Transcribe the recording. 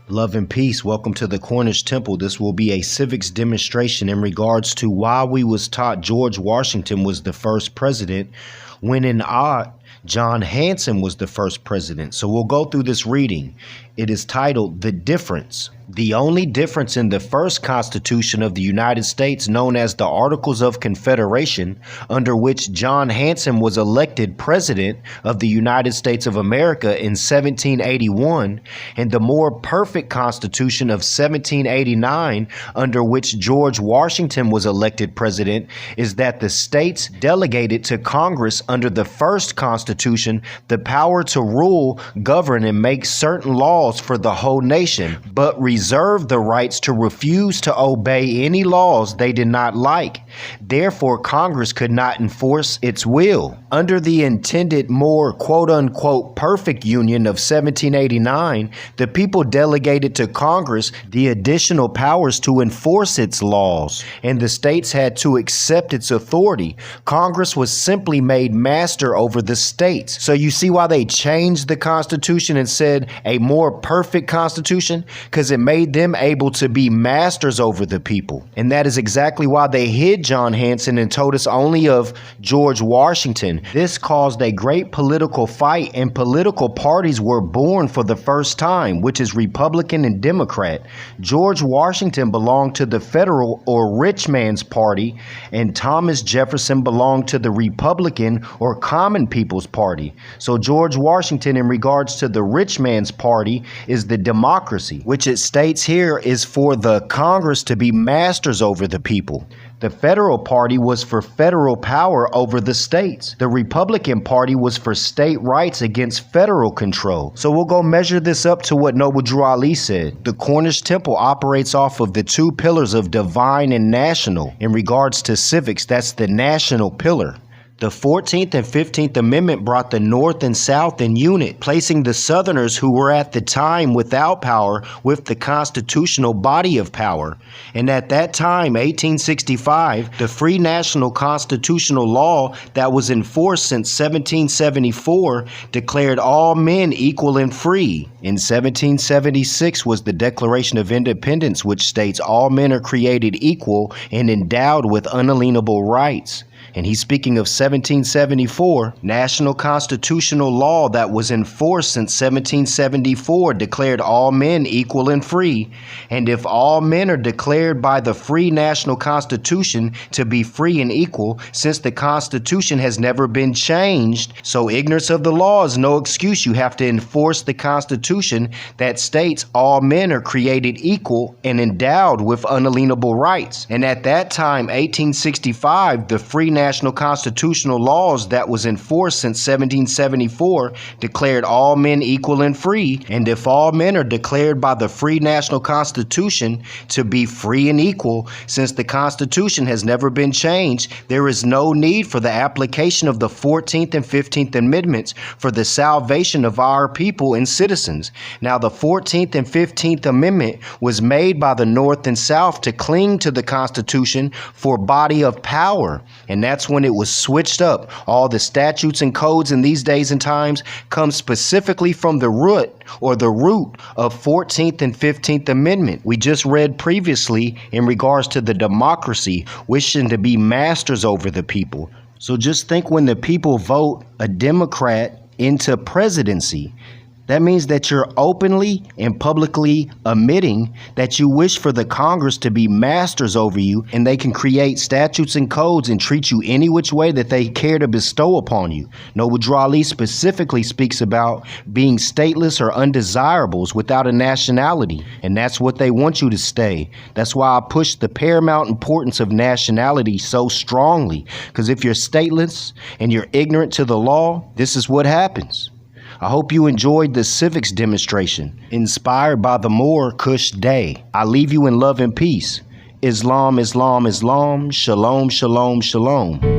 Love and peace. Welcome to the Cornish Temple. This will be a civics demonstration in regards to why we was taught George Washington was the first president, when in odd, John Hanson was the first president. So we'll go through this reading. It is titled The Difference. The only difference in the first Constitution of the United States, known as the Articles of Confederation, under which John Hanson was elected President of the United States of America in 1781, and the more perfect Constitution of 1789, under which George Washington was elected President, is that the states delegated to Congress under the first Constitution the power to rule, govern, and make certain laws for the whole nation, but reserved the rights to refuse to obey any laws they did not like. Therefore, Congress could not enforce its will. Under the intended more quote-unquote perfect union of 1789, the people delegated to Congress the additional powers to enforce its laws, and the states had to accept its authority. Congress was simply made master over the states. So you see why they changed the Constitution and said a more perfect Constitution? Because it made them able to be masters over the people. And that is exactly why they hid John Hanson and told us only of George Washington. This caused a great political fight, and political parties were born for the first time, which is Republican and Democrat. George Washington belonged to the Federal or Rich Man's Party, and Thomas Jefferson belonged to the Republican or Common People's Party. So George Washington, in regards to the Rich Man's Party, is the democracy, which it states here is for the Congress to be masters over the people. The Federal Party was for federal power over the states. The Republican Party was for state rights against federal control. So we'll go measure this up to what Noble Drew Ali said. The Cornish Temple operates off of the two pillars of divine and national. In regards to civics, that's the national pillar. The 14th and 15th Amendment brought the North and South in unit, placing the Southerners, who were at the time without power, with the constitutional body of power. And at that time, 1865, the free national constitutional law that was in force since 1774 declared all men equal and free. In 1776 was the Declaration of Independence, which states all men are created equal and endowed with unalienable rights. And he's speaking of 1774. National constitutional law that was in force since 1774 declared all men equal and free. And if all men are declared by the free national constitution to be free and equal, since the constitution has never been changed, so ignorance of the law is no excuse. You have to enforce the constitution that states all men are created equal and endowed with unalienable rights. And at that time, 1865, the free national constitutional laws that was in force since 1774 declared all men equal and free. And if all men are declared by the free national constitution to be free and equal, since the constitution has never been changed, there is no need for the application of the 14th and 15th Amendments for the salvation of our people and citizens. Now, the 14th and 15th Amendment was made by the North and South to cling to the Constitution for body of power. And that's when it was switched up. All the statutes and codes in these days and times come specifically from the root of 14th and 15th Amendment. We just read previously in regards to the democracy, wishing to be masters over the people. So just think, when the people vote a Democrat into presidency, that means that you're openly and publicly admitting that you wish for the Congress to be masters over you, and they can create statutes and codes and treat you any which way that they care to bestow upon you. Noble Drew Ali specifically speaks about being stateless or undesirables without a nationality, and that's what they want you to stay. That's why I push the paramount importance of nationality so strongly, because if you're stateless and you're ignorant to the law, this is what happens. I hope you enjoyed the civics demonstration, inspired by the Moor Kush Day. I leave you in love and peace. Islam, Islam, Islam. Shalom, shalom, shalom.